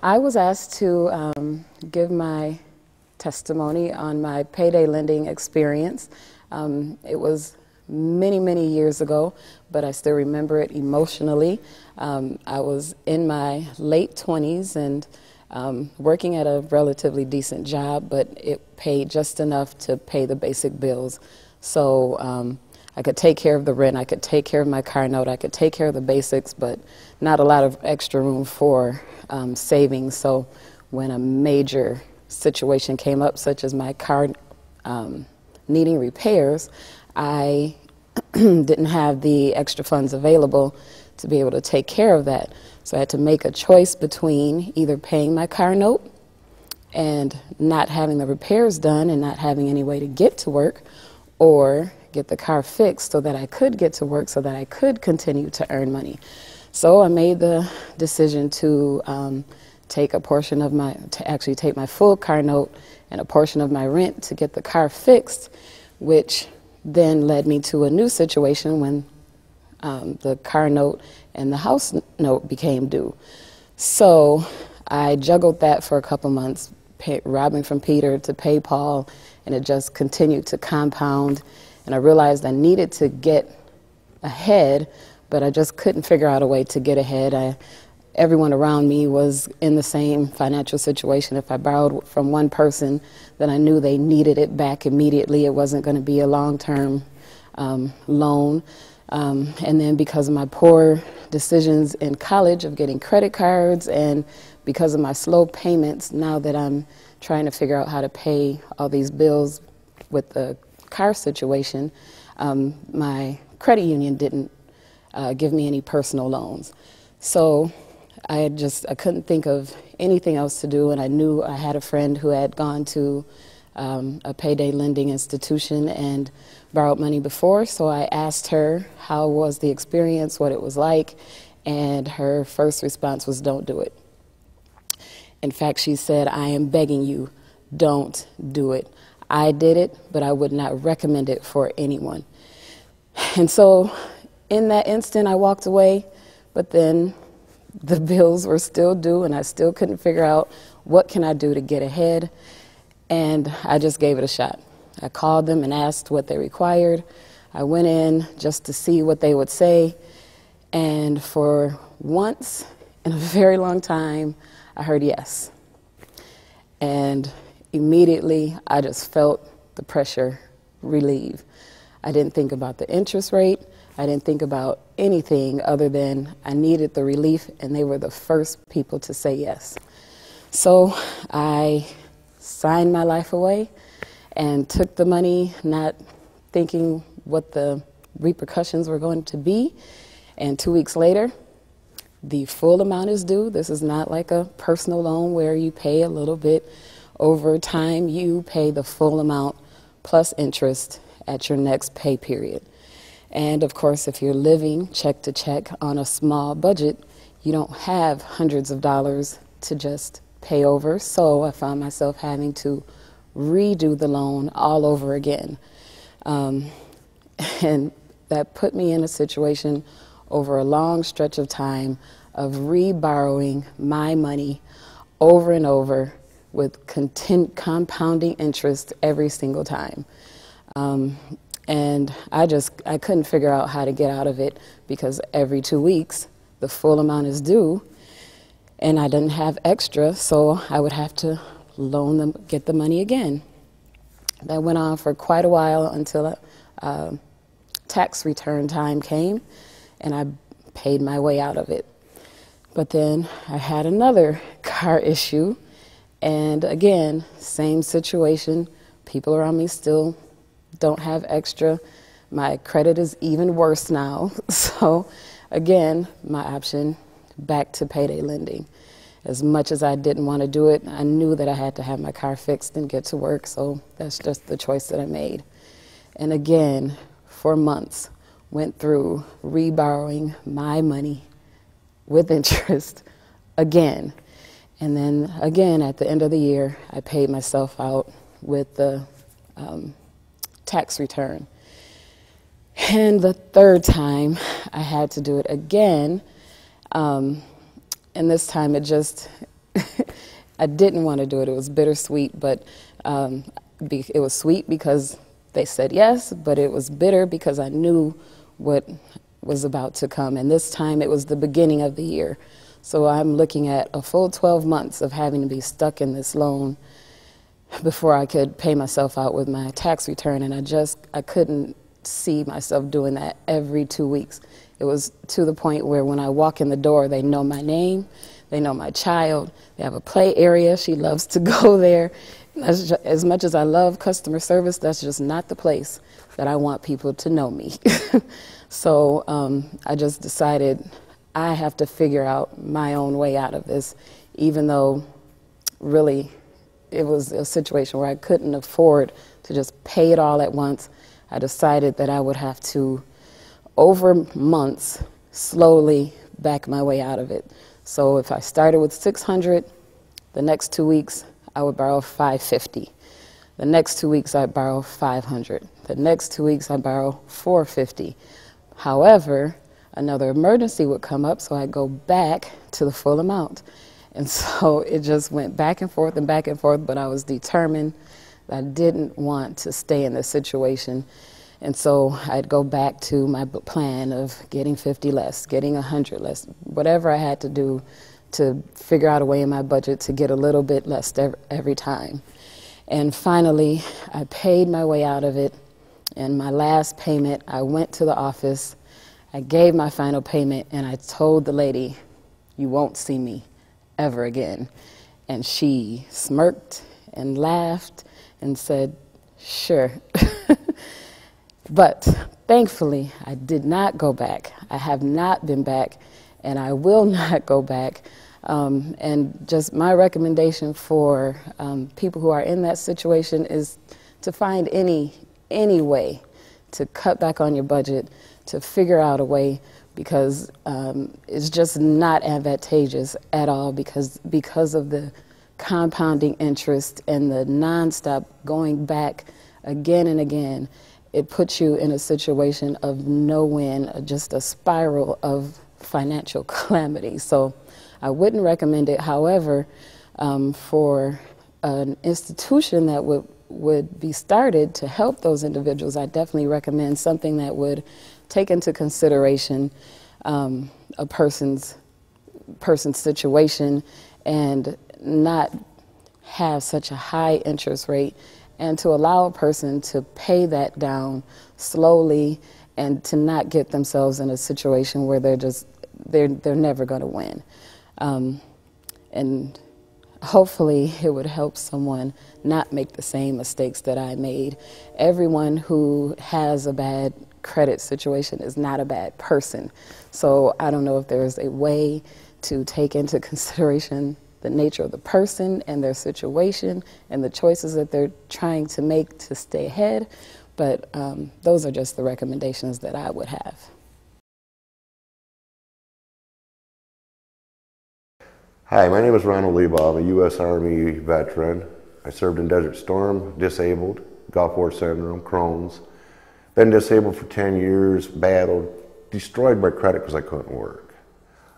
I was asked to give my testimony on my payday lending experience. It was many, many years ago, but I still remember it emotionally. I was in my late 20s and working at a relatively decent job, but it paid just enough to pay the basic bills. So I could take care of the rent, I could take care of my car note, I could take care of the basics, but not a lot of extra room for savings. So when a major situation came up, such as my car needing repairs, I didn't have the extra funds available to be able to take care of that. So I had to make a choice between either paying my car note and not having the repairs done and not having any way to get to work, or get the car fixed so that I could get to work, so that I could continue to earn money. So I made the decision to take a portion of actually take my full car note and a portion of my rent to get the car fixed, which then led me to a new situation when the car note and the house note became due. So I juggled that for a couple months, robbing from Peter to pay Paul, and it just continued to compound. And I realized I needed to get ahead, but I just couldn't figure out a way to get ahead. Everyone around me was in the same financial situation. If I borrowed from one person, then I knew they needed it back immediately. It wasn't going to be a long-term loan. And then because of my poor decisions in college of getting credit cards, and because of my slow payments, now that I'm trying to figure out how to pay all these bills with the car situation, my credit union didn't give me any personal loans. So I couldn't think of anything else to do, and I knew I had a friend who had gone to a payday lending institution and borrowed money before, so I asked her how was the experience, what it was like, and her first response was, "Don't do it." In fact, she said, "I am begging you, don't do it. I did it, but I would not recommend it for anyone." And so in that instant, I walked away, but then the bills were still due, and I still couldn't figure out what can I do to get ahead, and I just gave it a shot. I called them and asked what they required. I went in just to see what they would say, and for once in a very long time, I heard yes. And immediately, I just felt the pressure relieve. I didn't think about the interest rate. I didn't think about anything other than I needed the relief, and they were the first people to say yes. So I signed my life away and took the money, not thinking what the repercussions were going to be. And 2 weeks later, the full amount is due. This is not like a personal loan where you pay a little bit over time. You pay the full amount plus interest at your next pay period. And of course, if you're living check to check on a small budget, you don't have hundreds of dollars to just pay over. So I found myself having to redo the loan all over again. And that put me in a situation over a long stretch of time of re-borrowing my money over and over with compounding interest every single time. And I couldn't figure out how to get out of it, because every 2 weeks the full amount is due and I didn't have extra, so I would have to loan them, get the money again. That went on for quite a while until tax return time came, and I paid my way out of it. But then I had another car issue, and again, same situation. People around me still don't have extra. My credit is even worse now. So again, my option, back to payday lending. As much as I didn't want to do it, I knew that I had to have my car fixed and get to work, so that's just the choice that I made. And again, for months, went through re-borrowing my money with interest again. And then again, at the end of the year, I paid myself out with the tax return. And the third time, I had to do it again. And this time it I didn't want to do it. It was bittersweet, but it was sweet because they said yes, but it was bitter because I knew what was about to come. And this time it was the beginning of the year. So I'm looking at a full 12 months of having to be stuck in this loan before I could pay myself out with my tax return. And I couldn't see myself doing that every 2 weeks. It was to the point where when I walk in the door, they know my name, they know my child, they have a play area, she loves to go there. As much as I love customer service, that's just not the place that I want people to know me. So I just decided I have to figure out my own way out of this, even though really it was a situation where I couldn't afford to just pay it all at once. I decided that I would have to, over months, slowly back my way out of it. So if I started with $600, the next 2 weeks I would borrow $550. The next 2 weeks I'd borrow $500. The next 2 weeks I'd borrow $450. However, another emergency would come up, so I'd go back to the full amount. And so it just went back and forth, but I was determined that I didn't want to stay in this situation. And so I'd go back to my plan of getting 50 less, getting 100 less, whatever I had to do to figure out a way in my budget to get a little bit less every time. And finally, I paid my way out of it. And my last payment, I went to the office, I gave my final payment, and I told the lady, "You won't see me ever again." And she smirked and laughed and said, "Sure." But thankfully, I did not go back. I have not been back, and I will not go back. And just my recommendation for people who are in that situation is to find any way to cut back on your budget, to figure out a way, because it's just not advantageous at all because of the compounding interest and the nonstop going back again and again. It puts you in a situation of no win, just a spiral of financial calamity. So I wouldn't recommend it. However, for an institution that would be started to help those individuals, I definitely recommend something that would take into consideration a person's situation and not have such a high interest rate, and to allow a person to pay that down slowly and to not get themselves in a situation where they're never going to win. And hopefully it would help someone not make the same mistakes that I made. Everyone who has a bad credit situation is not a bad person. So I don't know if there's a way to take into consideration the nature of the person and their situation and the choices that they're trying to make to stay ahead. But those are just the recommendations that I would have. Hi, my name is Ronald Liebau. I'm a U.S. Army veteran. I served in Desert Storm, disabled, Gulf War syndrome, Crohn's. Been disabled for 10 years, battled, destroyed my credit because I couldn't work.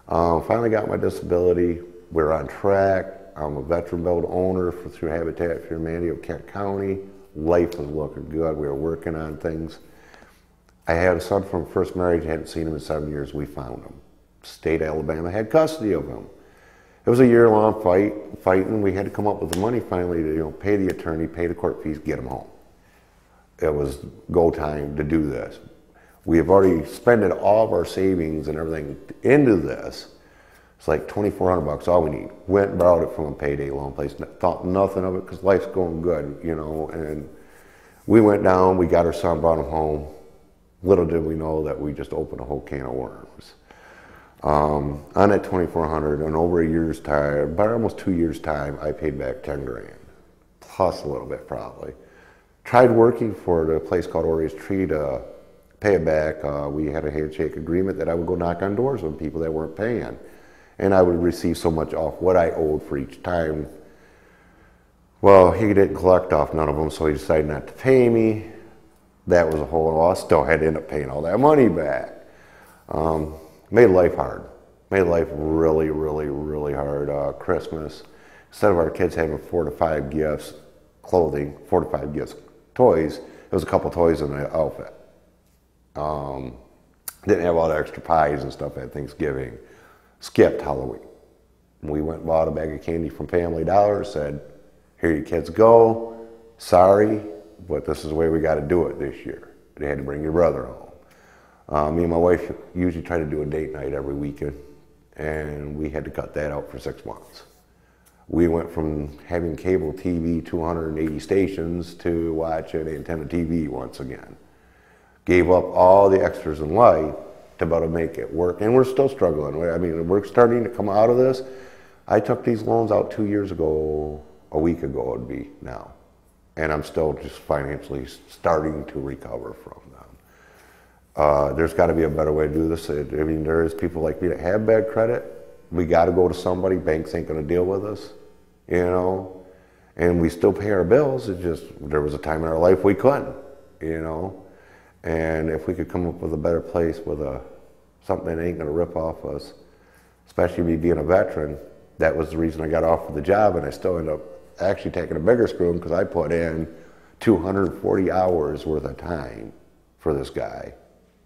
Finally got my disability. We're on track. I'm a veteran build owner through Habitat for Humanity of Kent County. Life was looking good. We were working on things. I had a son from first marriage, hadn't seen him in 7 years. We found him. State of Alabama had custody of him. It was a year-long fighting. We had to come up with the money finally to pay the attorney, pay the court fees, get him home. It was go time to do this. We have already spent all of our savings and everything into this. It's like $2,400, all we need. Went and borrowed it from a payday loan place. Thought nothing of it because life's going good, And we went down, we got our son, brought him home. Little did we know that we just opened a whole can of worms. On that $2,400, in over a year's time, about almost 2 years' time, I paid back 10 grand, plus a little bit probably. Tried working for the place called Oria's Tree to pay it back. We had a handshake agreement that I would go knock on doors with people that weren't paying, and I would receive so much off what I owed for each time. Well, he didn't collect off none of them, so he decided not to pay me. That was a whole loss. Still had to end up paying all that money back. Made life hard. Made life really, really, really hard. Christmas, Instead of our kids having 4 to 5 gifts, clothing, 4 to 5 gifts, toys, it was a couple toys in the outfit. Didn't have all the extra pies and stuff at Thanksgiving. Skipped Halloween. We went and bought a bag of candy from Family Dollar, said, here you kids go. Sorry, but this is the way we got to do it this year. They had to bring your brother home. Me and my wife usually try to do a date night every weekend, and we had to cut that out for 6 months. We went from having cable TV, 280 stations, to watching antenna TV once again. Gave up all the extras in life to be able to make it work, and we're still struggling. I mean, we're starting to come out of this. I took these loans out 2 years ago, a week ago it would be now, and I'm still just financially starting to recover from them. There's got to be a better way to do this. I mean, there is people like me that have bad credit. We got to go to somebody. Banks ain't going to deal with us, you know, and we still pay our bills. It's just there was a time in our life we couldn't, you know, and if we could come up with a better place with something that ain't going to rip off us, especially me being a veteran. That was the reason I got offered the job, and I still ended up actually taking a bigger screw because I put in 240 hours worth of time for this guy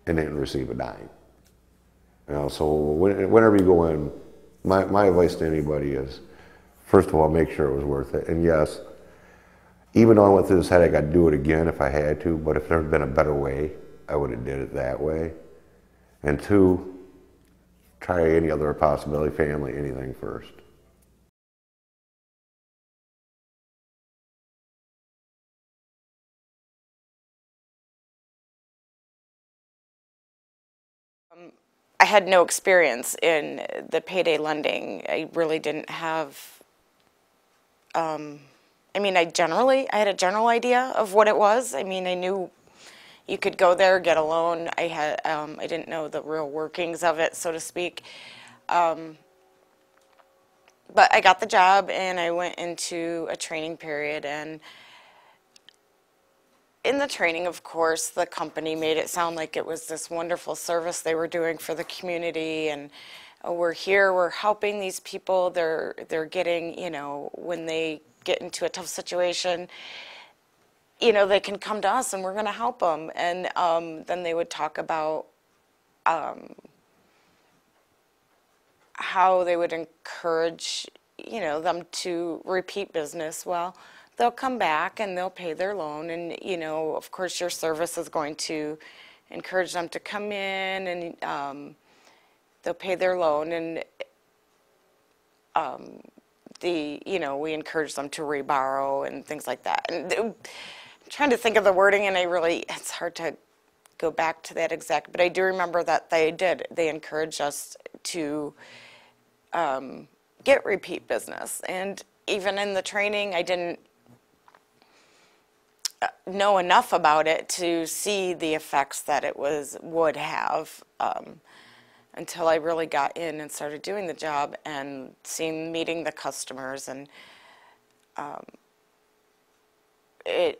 and didn't receive a dime. You know, so whenever you go in, my advice to anybody is, first of all, make sure it was worth it. And yes, even though I went through this headache, I'd do it again if I had to, but if there had been a better way, I would have did it that way. And two, try any other possibility, family, anything first. I had no experience in the payday lending. I really didn't have, I mean, I had a general idea of what it was. I mean, I knew you could go there, get a loan. I didn't know the real workings of it, so to speak. But I got the job and I went into a training period, and in the training, of course, the company made it sound like it was this wonderful service they were doing for the community, and we're here, we're helping these people. They're getting, you know, when they get into a tough situation, you know, they can come to us and we're going to help them. And then they would talk about how they would encourage, you know, them to repeat business. Well, they'll come back and they'll pay their loan, and, you know, of course your service is going to encourage them to come in, and they'll pay their loan, and you know, we encourage them to reborrow and things like that. And I'm trying to think of the wording, and it's hard to go back to that exact, but I do remember that they encouraged us to get repeat business. And even in the training, I didn't know enough about it to see the effects that it would have until I really got in and started doing the job and meeting the customers. And it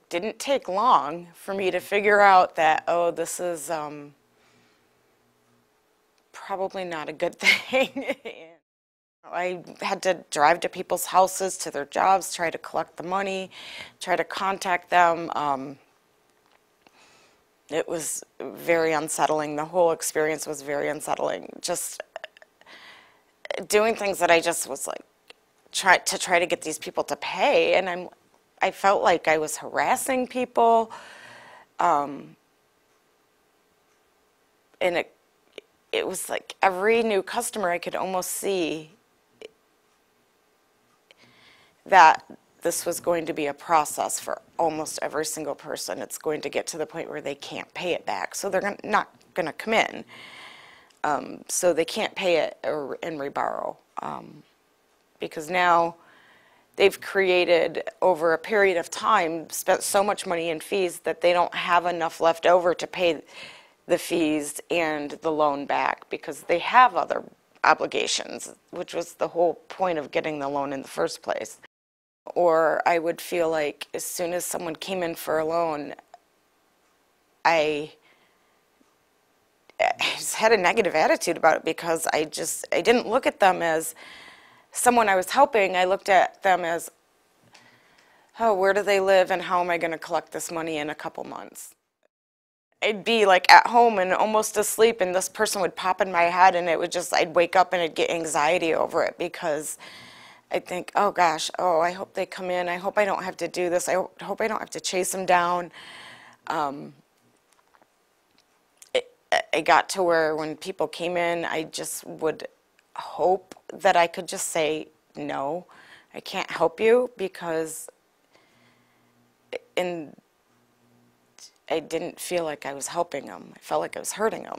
didn't take long for me to figure out that, oh, this is probably not a good thing. I had to drive to people's houses, to their jobs, try to collect the money, try to contact them. It was very unsettling. The whole experience was very unsettling. Just doing things that I just was like, try to get these people to pay, and I felt like I was harassing people, and it was like every new customer I could almost see that this was going to be a process for almost every single person. It's going to get to the point where they can't pay it back, so they're not going to come in. So they can't pay it and reborrow, because now they've created, over a period of time, spent so much money in fees that they don't have enough left over to pay the fees and the loan back, because they have other obligations, which was the whole point of getting the loan in the first place. Or I would feel like as soon as someone came in for a loan, I just had a negative attitude about it, because I didn't look at them as someone I was helping, I looked at them as, oh, where do they live and how am I going to collect this money in a couple months? I'd be like at home and almost asleep, and this person would pop in my head, and it would just, I'd wake up and I'd get anxiety over it because I'd think, oh gosh, oh, I hope they come in. I hope I don't have to do this. I hope I don't have to chase them down. I got to where when people came in, I just would hope that I could just say, no, I can't help you, because I didn't feel like I was helping them. I felt like I was hurting them.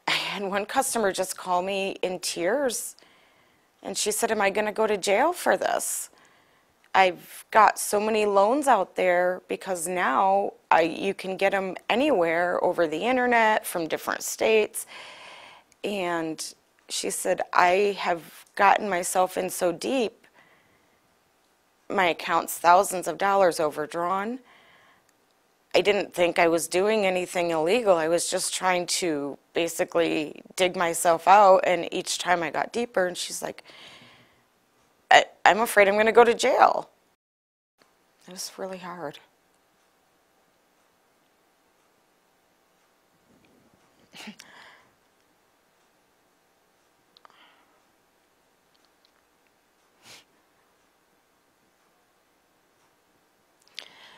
I had one customer just call me in tears, and she said, am I going to go to jail for this? I've got so many loans out there because now you can get them anywhere over the internet from different states. And she said, I have gotten myself in so deep, my account's thousands of dollars overdrawn. I didn't think I was doing anything illegal. I was just trying to basically dig myself out, and each time I got deeper, and she's like, I'm afraid I'm going to go to jail. It was really hard.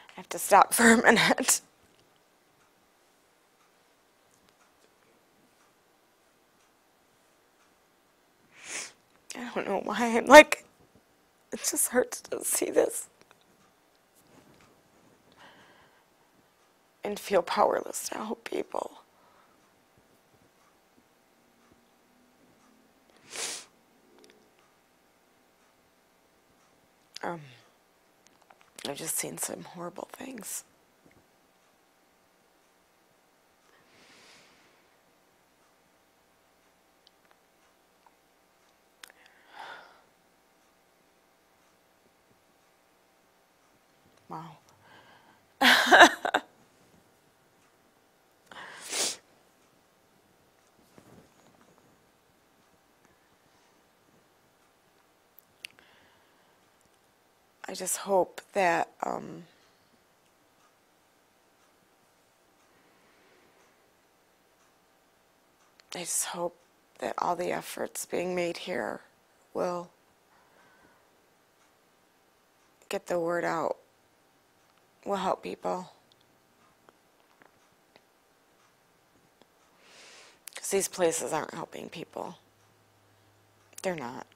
I have to stop for a minute. I don't know why I'm like, it just hurts to see this and feel powerless to help people. I've just seen some horrible things. Wow. I just hope that I just hope that all the efforts being made here will get the word out, will help people. Because these places aren't helping people. They're not.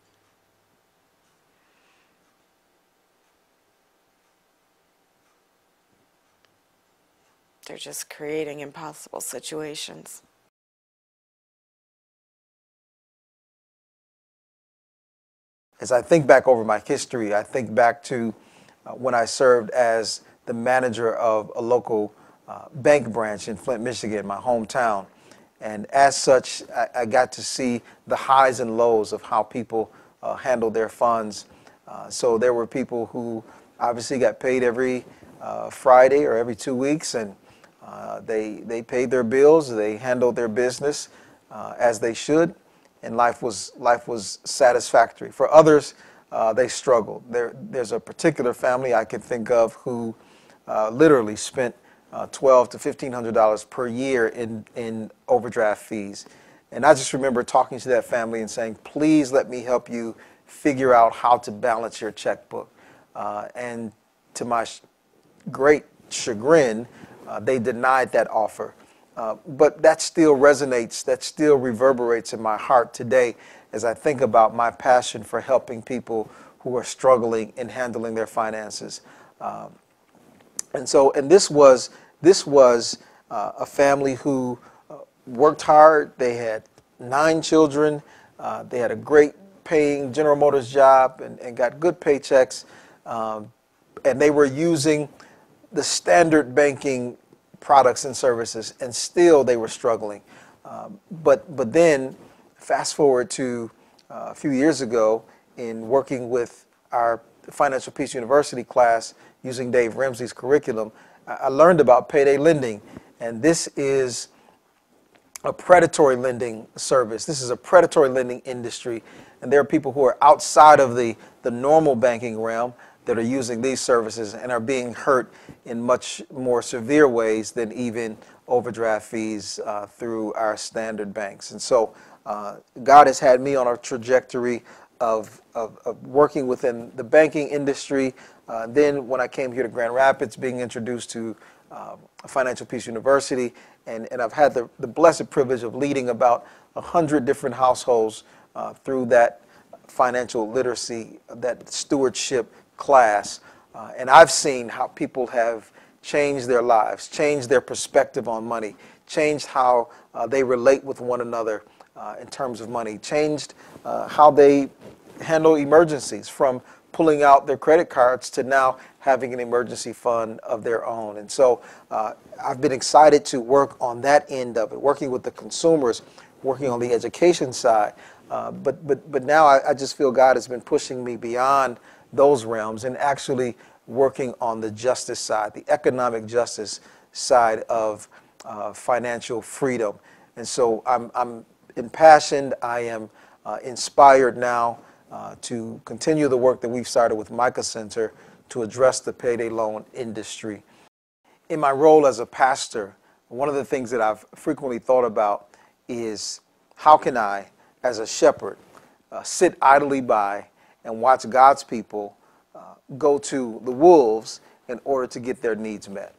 They're just creating impossible situations. As I think back over my history, I think back to when I served as the manager of a local bank branch in Flint, Michigan, my hometown. And as such, I got to see the highs and lows of how people handle their funds. So there were people who obviously got paid every Friday or every 2 weeks, and they paid their bills, they handled their business as they should, and life was satisfactory. For others, they struggled. There's a particular family I can think of who literally spent $1,200 to $1,500 per year in overdraft fees. And I just remember talking to that family and saying, please let me help you figure out how to balance your checkbook. And to my great chagrin, they denied that offer. But that still resonates, that still reverberates in my heart today as I think about my passion for helping people who are struggling in handling their finances. And this was a family who worked hard. They had 9 children. They had a great paying General Motors job and got good paychecks. And they were using the standard banking products and services, and still they were struggling. But then, fast forward to a few years ago, in working with our Financial Peace University class using Dave Ramsey's curriculum, I learned about payday lending, and this is a predatory lending service. This is a predatory lending industry And there are people who are outside of the normal banking realm that are using these services and are being hurt in much more severe ways than even overdraft fees through our standard banks. And so God has had me on a trajectory of working within the banking industry. Then when I came here to Grand Rapids, being introduced to Financial Peace University, and I've had the blessed privilege of leading about 100 different households through that financial literacy, that stewardship class. And I've seen how people have changed their lives, changed their perspective on money, changed how they relate with one another in terms of money, changed how they handle emergencies, from pulling out their credit cards to now having an emergency fund of their own. And so I've been excited to work on that end of it, working with the consumers, working on the education side. But now I just feel God has been pushing me beyond those realms and actually working on the justice side, the economic justice side of financial freedom. And so I'm impassioned. I am inspired now to continue the work that we've started with Micah Center to address the payday loan industry. In my role as a pastor, one of the things that I've frequently thought about is, how can I, as a shepherd, sit idly by and watch God's people go to the wolves in order to get their needs met?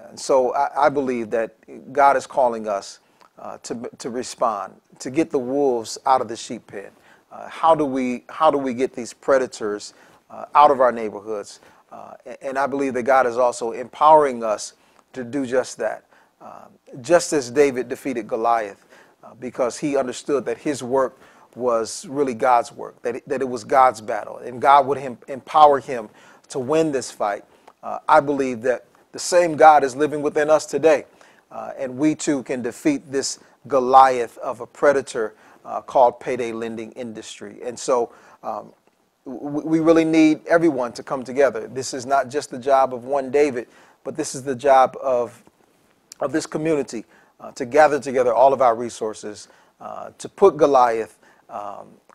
And so I believe that God is calling us to respond, to get the wolves out of the sheep pen. How do we get these predators out of our neighborhoods? And I believe that God is also empowering us to do just that. Just as David defeated Goliath, because he understood that his work was really God's work, that it was God's battle, and God would empower him to win this fight. I believe that the same God is living within us today, and we too can defeat this Goliath of a predator called payday lending industry. And so we really need everyone to come together. This is not just the job of one David, but this is the job of this community, to gather together all of our resources, to put Goliath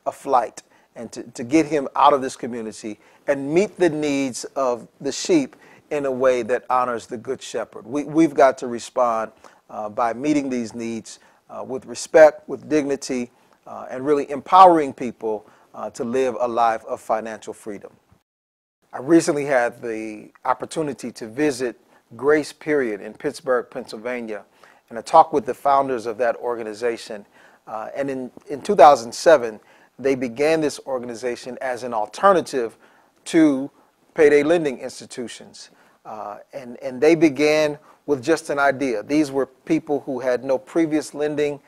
aflight, and to get him out of this community and meet the needs of the sheep in a way that honors the Good Shepherd. We've got to respond by meeting these needs with respect, with dignity, and really empowering people to live a life of financial freedom. I recently had the opportunity to visit Grace Period in Pittsburgh, Pennsylvania, and I talked with the founders of that organization. And in 2007, they began this organization as an alternative to payday lending institutions. And they began with just an idea. These were people who had no previous lending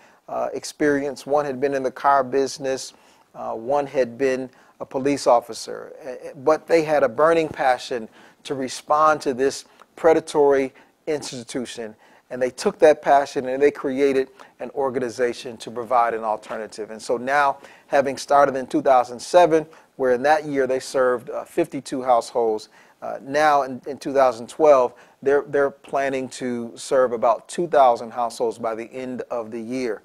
experience. One had been in the car business. One had been a police officer. But they had a burning passion to respond to this predatory institution. And they took that passion and they created an organization to provide an alternative. And so now, having started in 2007, where in that year they served 52 households, now in 2012, they're planning to serve about 2,000 households by the end of the year.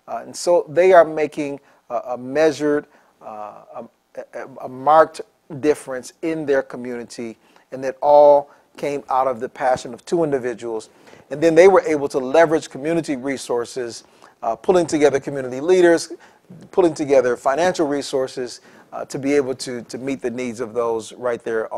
And so they are making a measured, a marked difference in their community, and that all came out of the passion of two individuals. And then they were able to leverage community resources, pulling together community leaders, pulling together financial resources to be able to meet the needs of those right there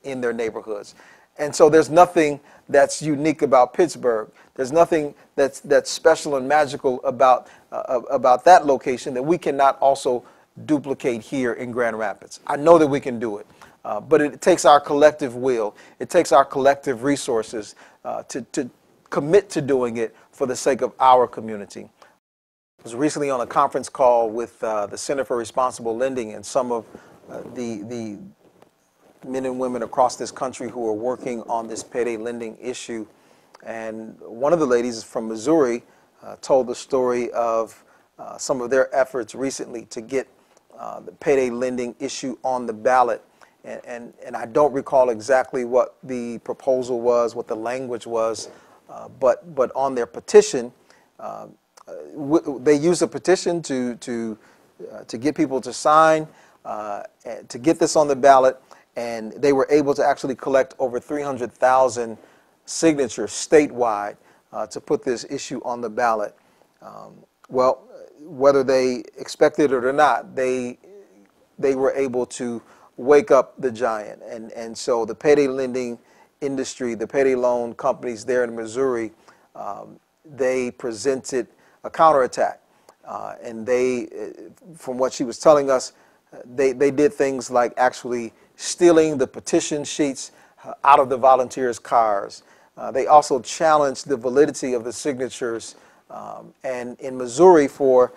in their neighborhoods. And so there's nothing that's unique about Pittsburgh. There's nothing that's special and magical about that location that we cannot also duplicate here in Grand Rapids. I know that we can do it. But it takes our collective will. It takes our collective resources to commit to doing it for the sake of our community. I was recently on a conference call with the Center for Responsible Lending and some of the men and women across this country who are working on this payday lending issue. And one of the ladies from Missouri told the story of some of their efforts recently to get the payday lending issue on the ballot. And I don't recall exactly what the proposal was, what the language was, but on their petition, they used a petition to to get people to sign, to get this on the ballot, and they were able to actually collect over 300,000 signatures statewide to put this issue on the ballot. Well, whether they expected it or not, they were able to wake up the giant. And so the payday lending industry, the payday loan companies there in Missouri, they presented a counterattack. And they, from what she was telling us, they did things like actually stealing the petition sheets out of the volunteers' cars. They also challenged the validity of the signatures. And in Missouri, for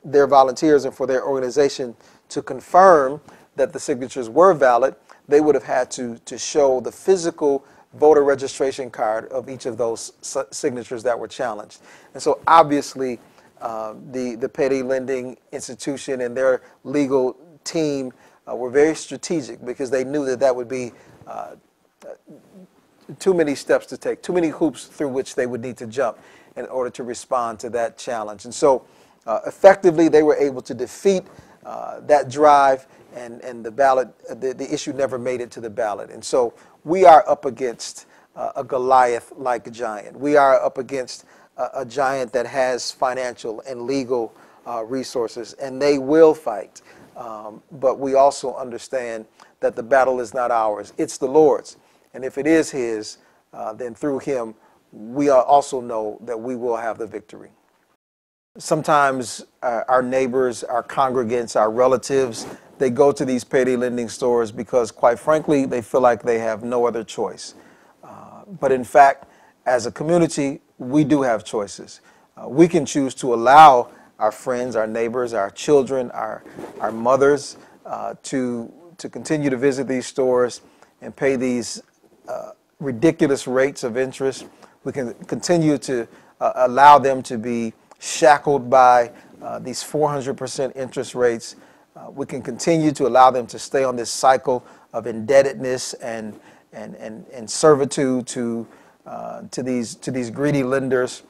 their volunteers and for their organization to confirm that the signatures were valid, they would have had to show the physical voter registration card of each of those signatures that were challenged. And so obviously the payday lending institution and their legal team were very strategic, because they knew that that would be too many steps to take, too many hoops through which they would need to jump in order to respond to that challenge. And so effectively they were able to defeat that drive, and the ballot, the issue never made it to the ballot. And so we are up against a Goliath-like giant. We are up against a giant that has financial and legal resources, and they will fight. But we also understand that the battle is not ours, it's the Lord's. And if it is His, then through Him, we also know that we will have the victory. Sometimes our neighbors, our congregants, our relatives, they go to these payday lending stores because, quite frankly, they feel like they have no other choice. But in fact, as a community, we do have choices. We can choose to allow our friends, our neighbors, our children, our mothers to continue to visit these stores and pay these ridiculous rates of interest. We can continue to allow them to be shackled by these 400% interest rates. We can continue to allow them to stay on this cycle of indebtedness and servitude to these greedy lenders.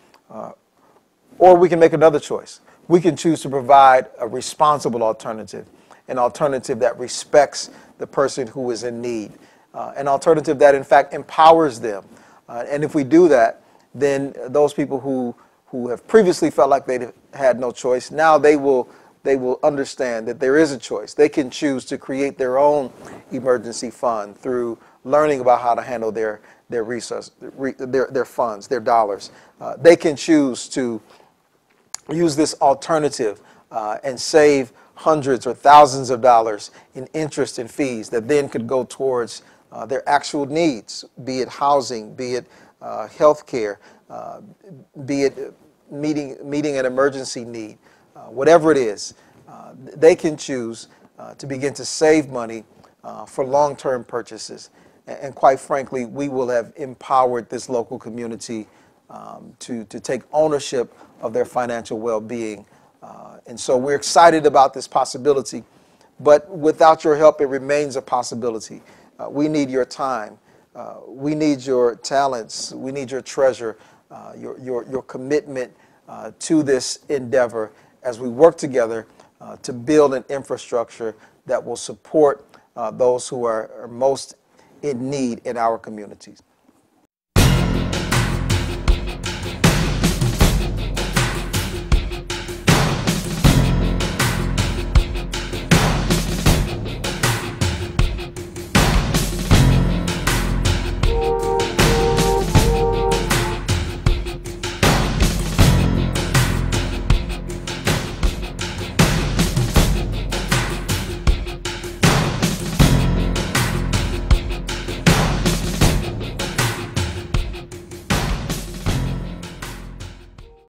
Or we can make another choice. We can choose to provide a responsible alternative, an alternative that respects the person who is in need, an alternative that in fact empowers them. And if we do that, then those people who have previously felt like they had no choice, now they will understand that there is a choice. They can choose to create their own emergency fund through learning about how to handle their resources, their funds, their dollars. They can choose to use this alternative and save hundreds or thousands of dollars in interest and fees that then could go towards their actual needs, be it housing, be it health care, be it meeting an emergency need. Whatever it is, they can choose to begin to save money for long-term purchases. And quite frankly, we will have empowered this local community to take ownership of their financial well-being. And so we're excited about this possibility, but without your help, it remains a possibility. We need your time. We need your talents. We need your treasure, your commitment to this endeavor as we work together to build an infrastructure that will support those who are most in need in our communities.